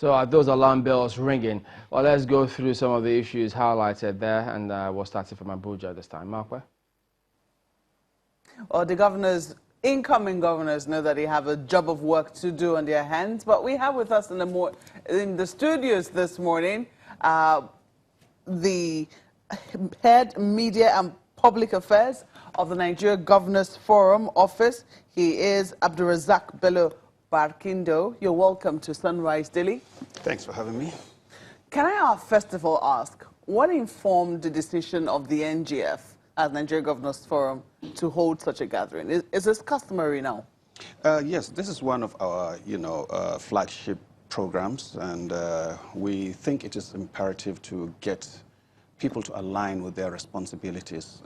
So those alarm bells ringing. Well, let's go through some of the issues highlighted there, and we'll start it from Abuja this time. Mark, where? Well, the incoming governors know that they have a job of work to do on their hands, but we have with us in the studios this morning the head media and public affairs of the Nigeria Governors Forum office. He is Abdulrazaque Bello-Barkindo. You're welcome to Sunrise Daily. Thanks for having me. Can I first of all ask, what informed the decision of the NGF as Nigeria Governors Forum to hold such a gathering? Is this customary now? Yes, this is one of our, flagship programs, and we think it is imperative to get people to align with their responsibilities.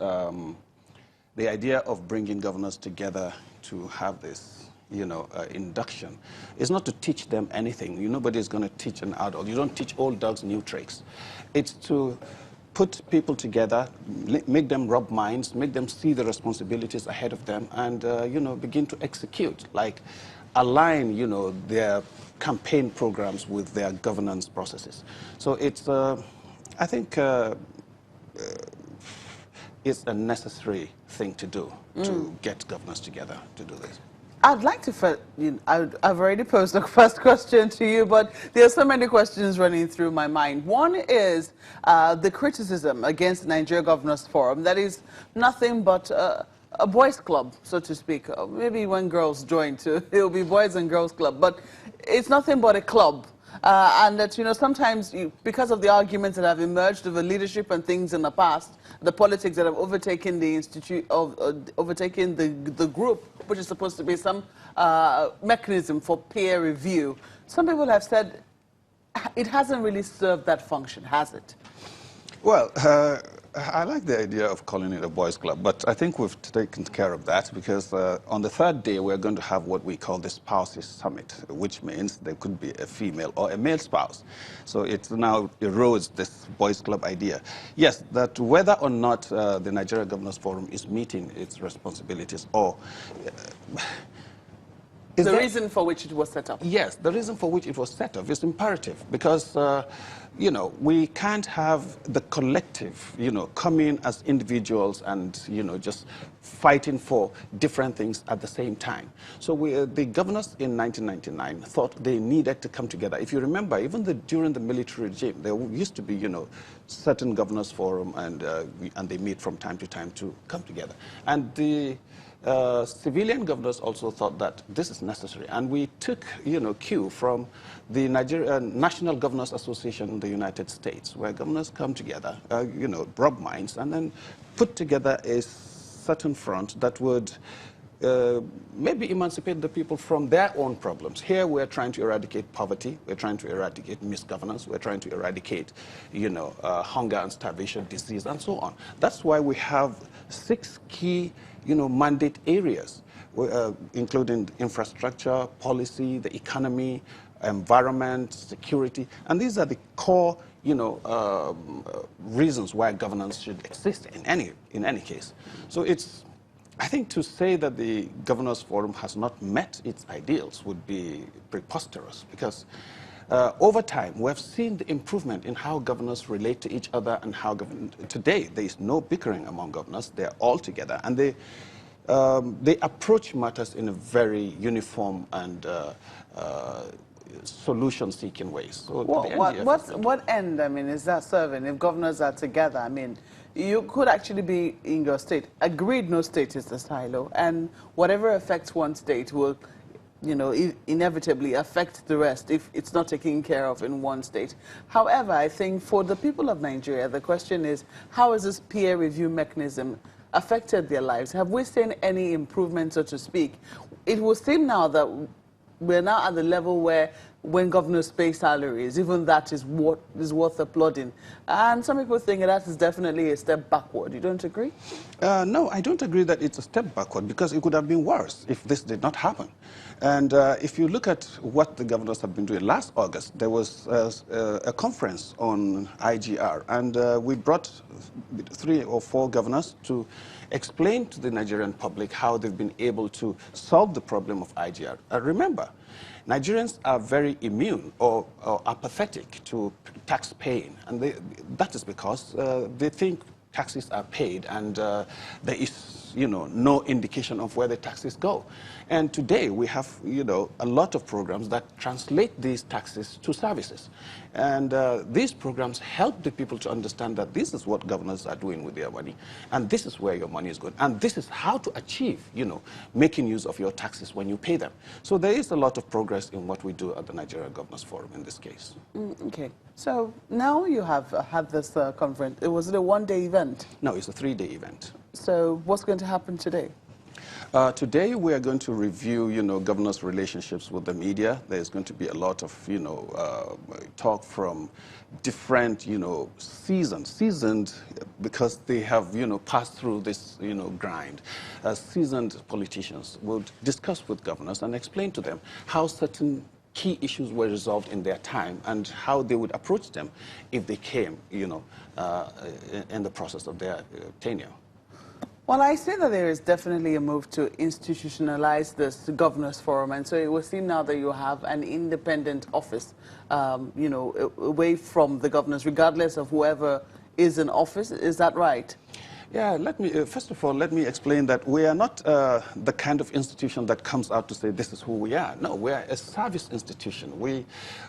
The idea of bringing governors together to have this, induction is not to teach them anything. Nobody is going to teach an adult. You don't teach old dogs new tricks. It's to put people together, make them rub minds, make them see the responsibilities ahead of them, and begin to execute, like align, their campaign programs with their governance processes. So it's, I think, it's a necessary thing to do to get governors together to do this. I'd like to, I've already posed the first question to you, but there are so many questions running through my mind. One is the criticism against the Nigeria Governors Forum. That is nothing but a boys' club, so to speak. Maybe when girls join too, it'll be boys and girls club, but it's nothing but a club. And that, sometimes because of the arguments that have emerged over leadership and things in the past, the politics that have overtaken the overtaken the group, which is supposed to be some mechanism for peer review. Some people have said it hasn't really served that function, has it? Well, I like the idea of calling it a boys' club, but I think we've taken care of that because on the third day we're going to have what we call the Spouses Summit, which means there could be a female or a male spouse. So it now erodes this boys' club idea. Yes, that whether or not the Nigeria Governors Forum is meeting its responsibilities or... the reason for which it was set up. Yes, the reason for which it was set up is imperative because, we can't have the collective, come in as individuals and, just fighting for different things at the same time. So the governors in 1999 thought they needed to come together. If you remember, even during the military regime, there used to be, certain governors forum and they meet from time to time to come together. And the civilian governors also thought that this is necessary, and we took, cue from the National Governors Association in the United States, where governors come together, rub minds, and then put together a certain front that would maybe emancipate the people from their own problems. Here we're trying to eradicate poverty, we're trying to eradicate misgovernance, we're trying to eradicate, hunger and starvation, disease, and so on. That's why we have 6 key mandate areas, including infrastructure, policy, the economy, environment, security, and these are the core, reasons why governance should exist in any case. So it's, I think, to say that the Governors Forum has not met its ideals would be preposterous because over time, we have seen the improvement in how governors relate to each other and how today there is no bickering among governors. They're all together, and they approach matters in a very uniform and solution-seeking ways. So what end, is that serving if governors are together? You could actually be in your state. Agreed, no state is a silo, and whatever affects one state will inevitably affect the rest if it's not taken care of in one state. However, I think for the people of Nigeria, the question is, how has this peer review mechanism affected their lives? Have we seen any improvement, so to speak? It will seem now that we're now at the level where when governors pay salaries, even that is what is worth applauding. And some people think that is definitely a step backward. You don't agree? No, I don't agree that it's a step backward because it could have been worse if this did not happen. And if you look at what the governors have been doing, last August there was a conference on IGR, and we brought 3 or 4 governors to explain to the Nigerian public how they've been able to solve the problem of IGR. Remember, Nigerians are very immune or apathetic to tax paying, and that is because they think taxes are paid and there is, no indication of where the taxes go. And today we have, a lot of programs that translate these taxes to services. And these programs help the people to understand that this is what governors are doing with their money, and this is where your money is going, and this is how to achieve, making use of your taxes when you pay them. So there is a lot of progress in what we do at the Nigeria Governors Forum in this case. Okay. So now you have had this conference. Was it a one-day event? No, it's a 3-day event. So what's going to happen today? Today we are going to review, governors' relationships with the media. There's going to be a lot of, talk from different, seasoned because they have, passed through this, grind. Seasoned politicians will discuss with governors and explain to them how certain key issues were resolved in their time and how they would approach them if they came, in the process of their tenure. Well, I see that there is definitely a move to institutionalize this governors forum, and so it would seem now that you have an independent office, away from the governors, regardless of whoever is in office. Is that right? Yeah, first of all, let me explain that we are not the kind of institution that comes out to say this is who we are. No, we are a service institution.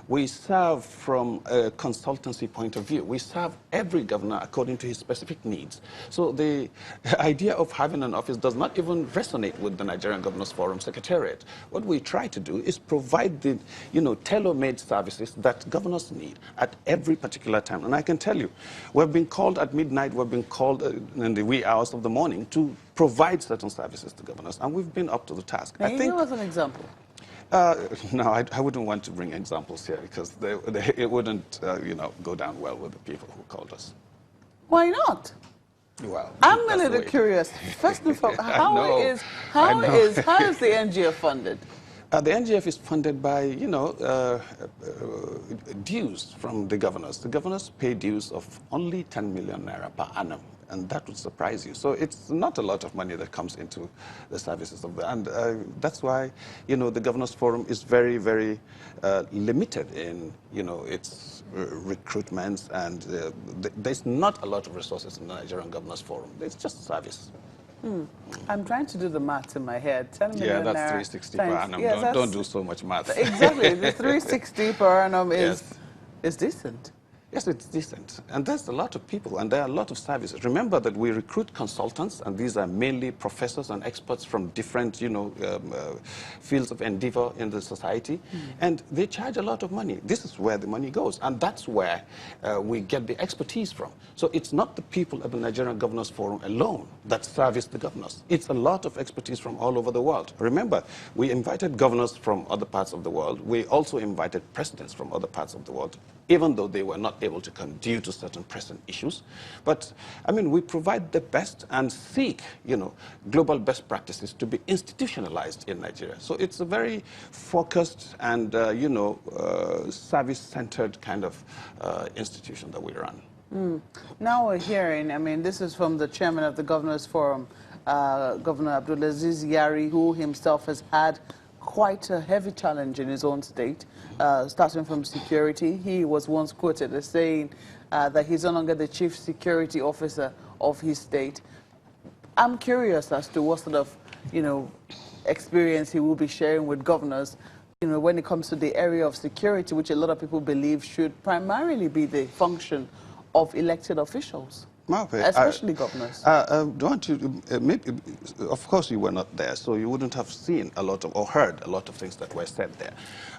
We serve from a consultancy point of view. We serve every governor according to his specific needs. So the idea of having an office does not even resonate with the Nigerian Governors Forum Secretariat. What we try to do is provide the, tailor-made services that governors need at every particular time. And I can tell you, we've been called at midnight, we've been called in the wee hours of the morning to provide certain services to governors, and we've been up to the task. Can you give us an example? No, I wouldn't want to bring examples here because it wouldn't, go down well with the people who called us. Why not? Well, I'm a little curious. First of all, how is the NGF funded? The NGF is funded by, dues from the governors. The governors pay dues of only 10 million naira per annum, and that would surprise you. So it's not a lot of money that comes into the services of and that's why, the Governors Forum is very, very limited in, its recruitments, and there's not a lot of resources in the Nigerian Governors Forum. It's just service. I'm trying to do the maths in my head. 10 million yeah, that's naira 360 per annum. Yeah, don't do so much math. Exactly. The 360 per annum is decent. Yes, it's decent. And there's a lot of people, and there are a lot of services. Remember that we recruit consultants, and these are mainly professors and experts from different, fields of endeavor in the society. And they charge a lot of money. This is where the money goes, and that's where we get the expertise from. So it's not the people at the Nigerian Governors Forum alone that service the governors. It's a lot of expertise from all over the world. Remember, we invited governors from other parts of the world. We also invited presidents from other parts of the world, even though they were not able to come due to certain pressing issues. But, we provide the best and seek, global best practices to be institutionalized in Nigeria. So it's a very focused and, service-centered kind of institution that we run. Now we're hearing, this is from the chairman of the Governors Forum, Governor Abdulaziz Yari, who himself has had quite a heavy challenge in his own state, starting from security. He was once quoted as saying that he's no longer the chief security officer of his state. I'm curious as to what sort of, experience he will be sharing with governors, when it comes to the area of security, which a lot of people believe should primarily be the function of elected officials. Especially governors. Maybe, of course you were not there, so you wouldn't have seen a lot of, or heard a lot of things that were said there.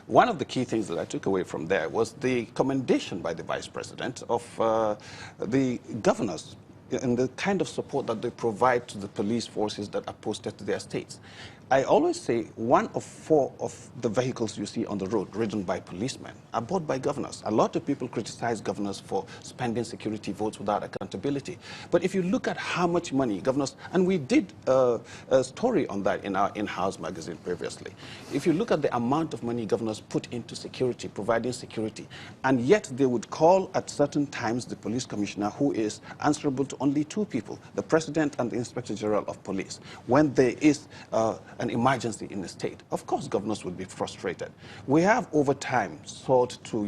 One of the key things that I took away from there was the commendation by the Vice President of the governors and the kind of support that they provide to the police forces that are posted to their states. I always say 1 of 4 of the vehicles you see on the road ridden by policemen are bought by governors. A lot of people criticize governors for spending security votes without accountability. But if you look at how much money governors, and we did a story on that in our in-house magazine previously. If you look at the amount of money governors put into security, providing security, and yet they would call at certain times the police commissioner, who is answerable to only 2 people, the president and the inspector general of police, when there is an emergency in the state, of course governors would be frustrated. We have over time sought to,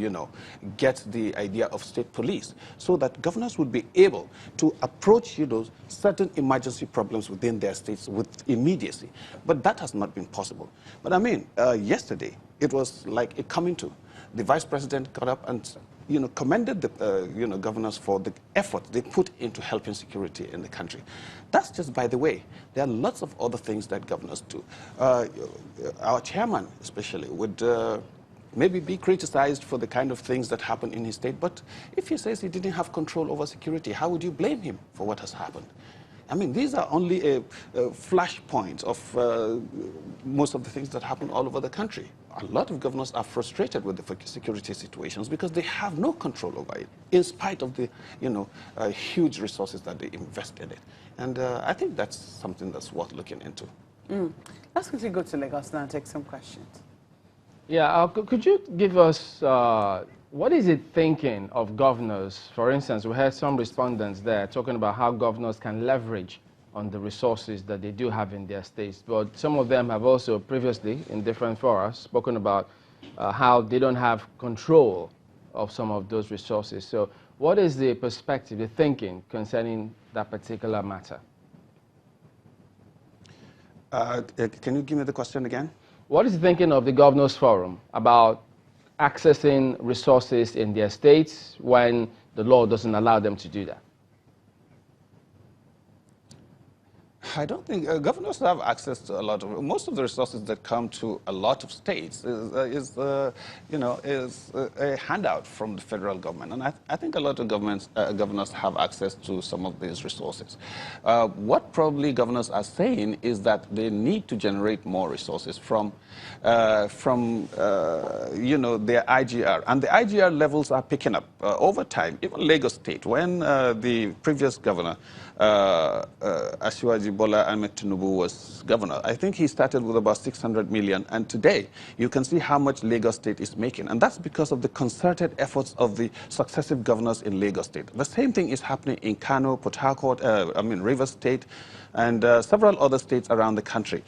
get the idea of state police so that governors would be able to approach, certain emergency problems within their states with immediacy. But that has not been possible. But I mean, yesterday, it was like it coming to. The vice president got up and commended the governors for the effort they put into helping security in the country. That's just by the way. There are lots of other things that governors do. Our chairman, especially, would maybe be criticized for the kind of things that happen in his state. But if he says he didn't have control over security, how would you blame him for what has happened? I mean, these are only a flashpoint of most of the things that happen all over the country. A lot of governors are frustrated with the security situations because they have no control over it, in spite of the, huge resources that they invest in it. And I think that's something that's worth looking into. Let's quickly go to Lagos now and take some questions. Yeah, could you give us, what is it thinking of governors? For instance, we had some respondents there talking about how governors can leverage on the resources that they do have in their states. But some of them have also previously, in different forums, spoken about how they don't have control of some of those resources. So what is the perspective, the thinking concerning that particular matter? Can you give me the question again? What is the thinking of the Governors Forum about accessing resources in their states when the law doesn't allow them to do that? I don't think governors have access to a lot of, most of the resources that come to a lot of states is a handout from the federal government. And I think a lot of governors have access to some of these resources. What probably governors are saying is that they need to generate more resources from their IGR. And the IGR levels are picking up over time. Even Lagos State, when the previous governor, Asiwaju Bola Ahmed Tinubu, was governor, I think he started with about 600 million, and today you can see how much Lagos State is making, and that's because of the concerted efforts of the successive governors in Lagos State. The same thing is happening in Kano, Port Harcourt, Rivers State, and several other states around the country.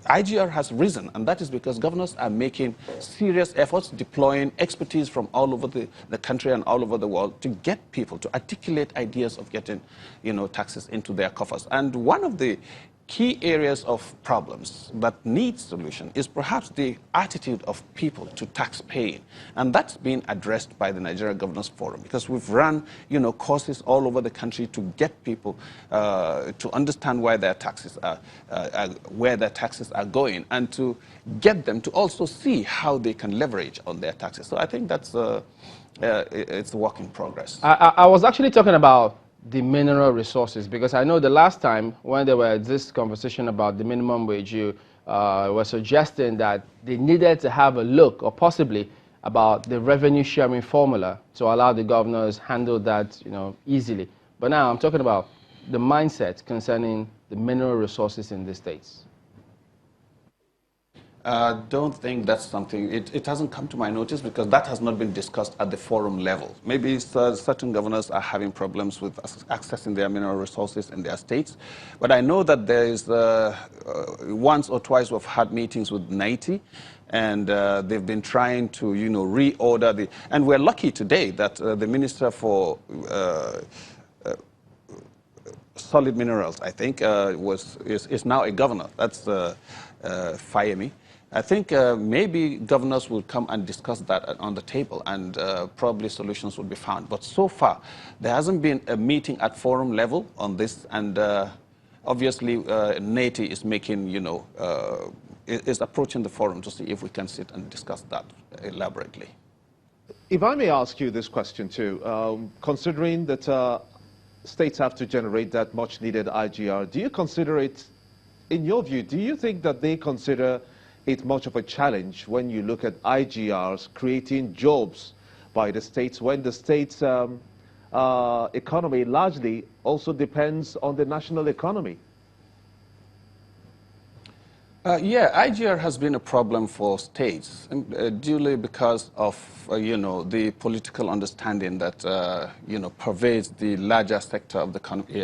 IGR has risen, and that is because governors are making serious efforts, deploying expertise from all over the country and all over the world to get people to articulate ideas of getting, taxes into their coffers. And one of the key areas of problems that need solution is perhaps the attitude of people to tax paying. And that's been addressed by the Nigeria Governors Forum, because we've run, courses all over the country to get people to understand why their taxes are, where their taxes are going, and to get them to also see how they can leverage on their taxes. So I think that's it's a work in progress. I was actually talking about the mineral resources, because I know the last time when there was this conversation about the minimum wage, you were suggesting that they needed to have a look, or possibly about the revenue sharing formula to allow the governors handle that easily. But now I'm talking about the mindset concerning the mineral resources in the states. Don't think that's something, it hasn't come to my notice, because that has not been discussed at the forum level. Maybe certain governors are having problems with accessing their mineral resources in their states. But I know that there is, once or twice we've had meetings with NITI, and they've been trying to, reorder the, and we're lucky today that the Minister for Solid Minerals, I think, is now a governor. That's Fayemi. I think maybe governors will come and discuss that on the table, and probably solutions will be found. But so far, there hasn't been a meeting at forum level on this, and obviously NATI is making, is approaching the forum to see if we can sit and discuss that elaborately. If I may ask you this question too, considering that states have to generate that much needed IGR, do you consider it, in your view, do you think that they consider it much of a challenge when you look at IGRs creating jobs by the states, when the state's economy largely also depends on the national economy? Yeah, IGR has been a problem for states, duly because of, the political understanding that, pervades the larger sector of the,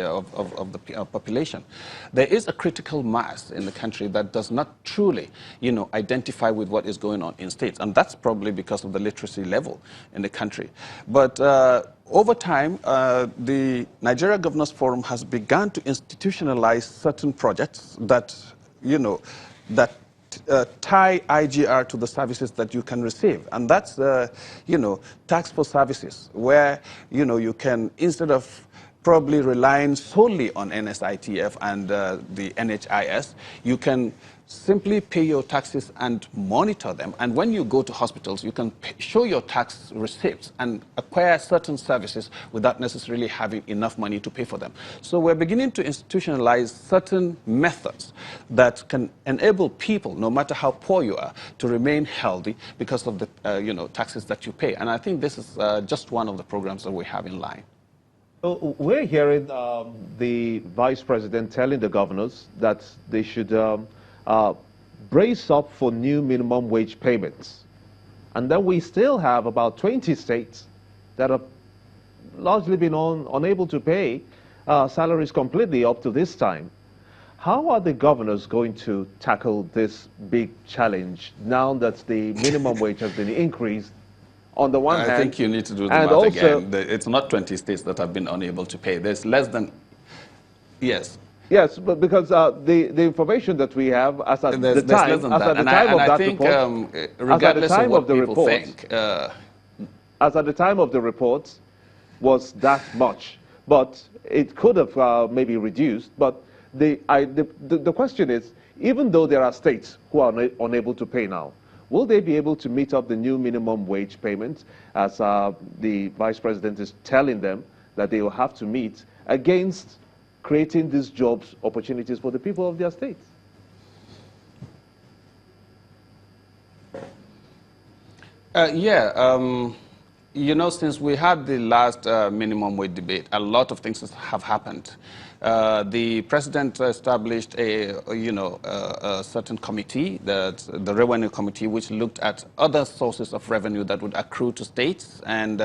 of the population. There is a critical mass in the country that does not truly, identify with what is going on in states, and that's probably because of the literacy level in the country. But over time, the Nigeria Governors Forum has begun to institutionalize certain projects that, that tie IGR to the services that you can receive. And that's, tax for services, where, you can, instead of probably relying solely on NSITF and the NHIS, you can simply pay your taxes and monitor them. And when you go to hospitals, you can show your tax receipts and acquire certain services without necessarily having enough money to pay for them. So we're beginning to institutionalize certain methods that can enable people, no matter how poor you are, to remain healthy because of the taxes that you pay. And I think this is just one of the programs that we have in line. So we're hearing the vice president telling the governors that they should brace up for new minimum wage payments. And then we still have about 20 states that have largely been unable to pay salaries completely up to this time. How are the governors going to tackle this big challenge now that the minimum wage has been increased? On the one hand, I think you need to do the math again. It's not 20 states that have been unable to pay. There's less than, yes. Yes, but because the information that we have as at the time, regardless of what people think, as at the time of the report, was that much. But it could have maybe reduced. But the question is, even though there are states who are unable to pay now, will they be able to meet up the new minimum wage payment, as the vice president is telling them that they will have to meet, against creating these jobs opportunities for the people of their states? Since we had the last minimum wage debate, a lot of things have happened. The president established a certain committee, the revenue committee, which looked at other sources of revenue that would accrue to states. And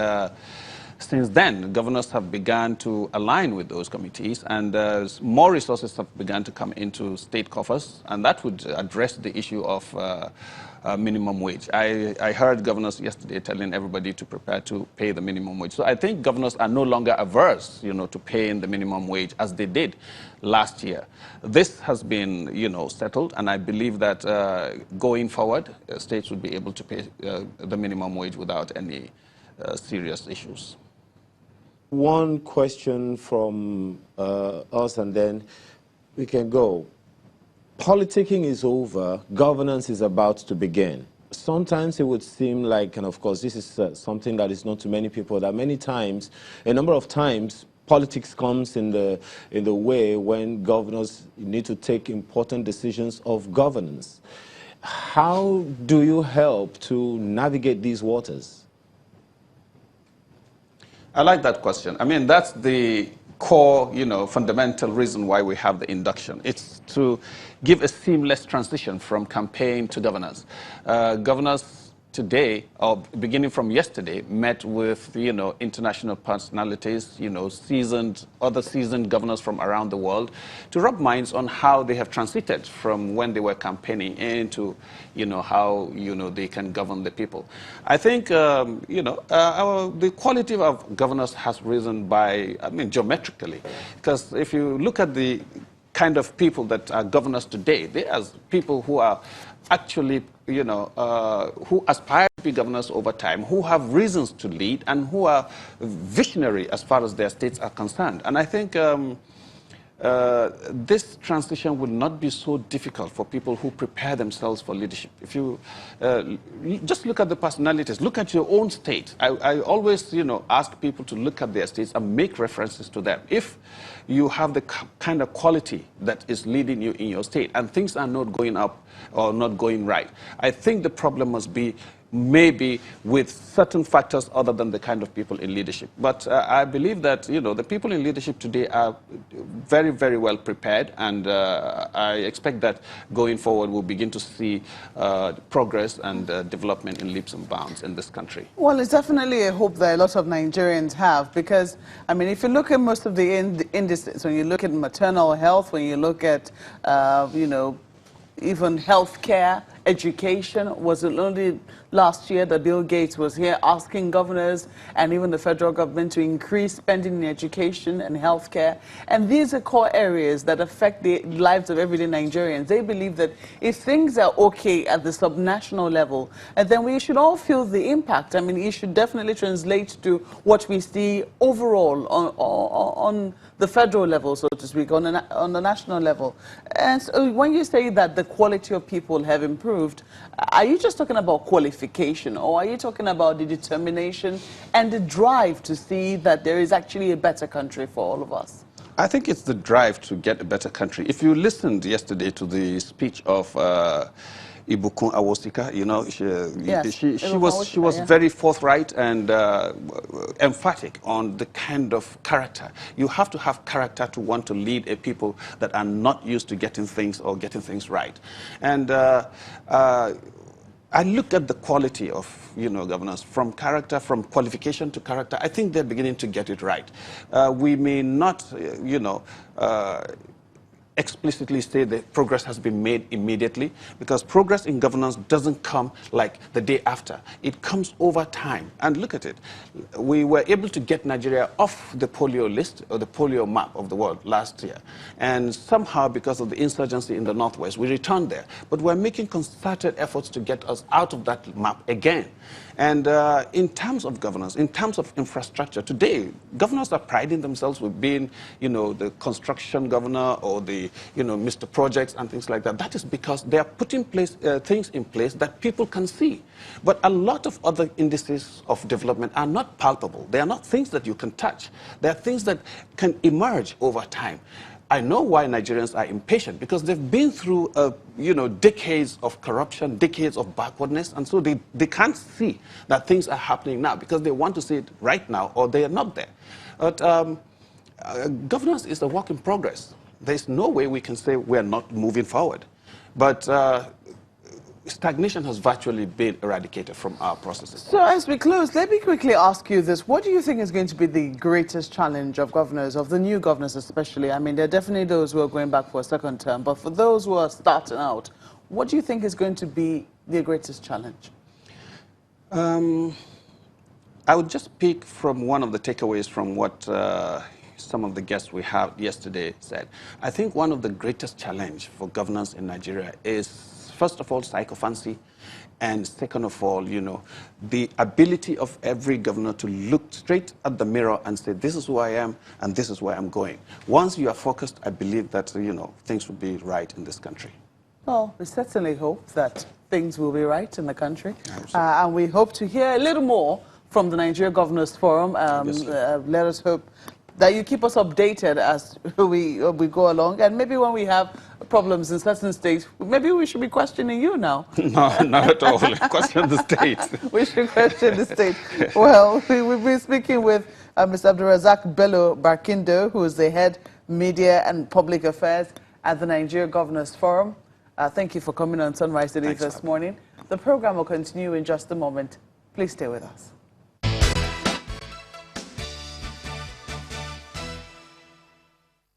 since then, governors have begun to align with those committees, and more resources have begun to come into state coffers, and that would address the issue of minimum wage. I heard governors yesterday telling everybody to prepare to pay the minimum wage. So I think governors are no longer averse, to paying the minimum wage as they did last year. This has been, settled, and I believe that going forward, states would be able to pay the minimum wage without any serious issues. One question from us, and then we can go. Politicking is over, governance is about to begin. Sometimes it would seem like, and of course this is something that is known to many people, that a number of times, politics comes in the way when governors need to take important decisions of governance. How do you help to navigate these waters? I like that question. I mean, that's the core, fundamental reason why we have the induction. It's to give a seamless transition from campaign to governance. Governors today, or beginning from yesterday, met with, international personalities, other seasoned governors from around the world, to rub minds on how they have transited from when they were campaigning into, how, they can govern the people. I think, the quality of governors has risen by, geometrically, because if you look at the kind of people that are governors today, they are people who are actually, who aspire to be governors over time, who have reasons to lead, and who are visionary as far as their states are concerned. And I think this transition will not be so difficult for people who prepare themselves for leadership. If you just look at the personalities, look at your own state. I always, ask people to look at their states and make references to them. If you have the kind of quality that is leading you in your state and things are not going up or not going right, I think the problem must be maybe with certain factors other than the kind of people in leadership. But I believe that, the people in leadership today are very, very well prepared, and I expect that going forward we'll begin to see progress and development in leaps and bounds in this country. Well, it's definitely a hope that a lot of Nigerians have, because, I mean, if you look at most of the indices, when you look at maternal health, when you look at, even healthcare, education, was it only last year that Bill Gates was here asking governors and even the federal government to increase spending in education and healthcare? And these are core areas that affect the lives of everyday Nigerians. They believe that if things are okay at the subnational level, and then we should all feel the impact. I mean, it should definitely translate to what we see overall on the federal level, so to speak, on the national level. And so when you say that the quality of people have improved, are you just talking about qualification, or are you talking about the determination and the drive to see that there is actually a better country for all of us? I think it's the drive to get a better country. If you listened yesterday to the speech of Ibukun Awosika, she was very forthright and emphatic on the kind of character. You have to have character to want to lead a people that are not used to getting things or getting things right. And I look at the quality of, governance, from character, from qualification to character. I think they're beginning to get it right. We may not, explicitly say that progress has been made immediately, because progress in governance doesn't come like the day after. It comes over time. And look at it. We were able to get Nigeria off the polio list, or the polio map of the world last year. And somehow, because of the insurgency in the Northwest, we returned there. But we're making concerted efforts to get us out of that map again. And in terms of governance, in terms of infrastructure, today, governors are priding themselves with being, the construction governor or the, Mr. Projects and things like that. That is because they are putting things in place that people can see. But a lot of other indices of development are not palpable. They are not things that you can touch. They are things that can emerge over time. I know why Nigerians are impatient, because they've been through, decades of corruption, decades of backwardness, and so they can't see that things are happening now because they want to see it right now, or they are not there. But governance is a work in progress. There's no way we can say we're not moving forward. But stagnation has virtually been eradicated from our processes. So as we close, let me quickly ask you this. What do you think is going to be the greatest challenge of governors, of the new governors especially? I mean, there are definitely those who are going back for a second term, but for those who are starting out, what do you think is going to be the greatest challenge? I would just pick from one of the takeaways from what some of the guests we had yesterday said. I think one of the greatest challenge for governance in Nigeria is, first of all, sycophancy, and second of all, the ability of every governor to look straight at the mirror and say, this is who I am and this is where I'm going. Once you are focused, I believe that, things will be right in this country. Well, we certainly hope that things will be right in the country. And we hope to hear a little more from the Nigeria Governors Forum. Let us hope that you keep us updated as we go along. And maybe when we have problems in certain states, maybe we should be questioning you now. No, not at all. Question the state. We should question the state. Well, we've been speaking with Mr. Abdulrazaque Bello-Barkindo, who is the head media and public affairs at the Nigeria Governors Forum. Thank you for coming on Sunrise Today this morning. The program will continue in just a moment. Please stay with us.